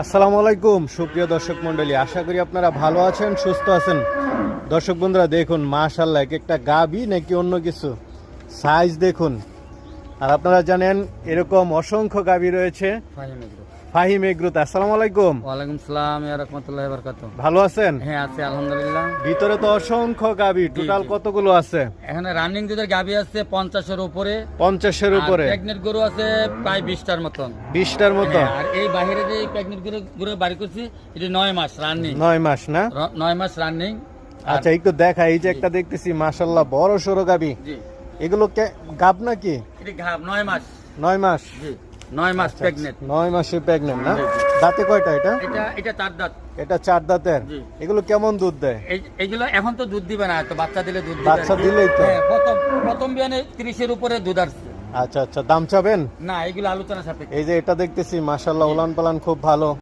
আসসালামু আলাইকুম সুপ্রিয় দর্শক মণ্ডলী, আশা করি আপনারা ভালো আছেন, সুস্থ আছেন। দর্শক বন্ধুরা দেখুন, মাশাআল্লাহ এক একটা গাবি নাকি অন্য কিছু সাইজ দেখুন। আর আপনারা জানেন এরকম অসংখ্য গাবি রয়েছে ফাহিম এগ্রোতে। আসসালামু আলাইকুম। ওয়ালাইকুম সালাম ইয়া রাহমাতুল্লাহি ওয়া বারাকাতুহু। ভালো আছেন? হ্যাঁ আছি আলহামদুলিল্লাহ। ভিতরে তো অসংখ্য গাবি, টোটাল কতগুলো আছে? এখানে রানিং দুধের গাবি আছে 50-এর উপরে। 50-এর উপরে। প্রেগনেন্ট গরু আছে প্রায় 20টার মতন। 20টার মতো। আর এই বাইরে যে প্রেগনেন্ট গরু বাড়ি করছি এটা 9 মাস রানিং। 9 মাস না? 9 মাস রানিং। আচ্ছা একটু দেখা, এই যে একটা দেখতেছি মাশাআল্লাহ বড় সরো গাবি, জি এগুলো গাব নাকি? এটা গাব 9 মাস। 9 মাস? জি 9 মাস প্রেগনেন্ট। 9 মাসে প্রেগনেন্ট না? দাঁতে কয়টা এটা? এটা 4 দাঁত। এটা 4 দাঁতের। জি। এগুলো কেমন দুধ দেয়? এইগুলো এখন তো দুধ দিবে না, তো বাচ্চা দিলে দুধ দিবে। বাচ্চা দিলেই তো। হ্যাঁ, প্রথম বিয়ানে 30-এর উপরে দুধ আসছে। আচ্ছা আচ্ছা, দাম চাবেন? না এগুলো আলোচনা সাপেক্ষে। এই যে এটা দেখতেছি মাশাআল্লাহ উলান পালান খুব ভালো।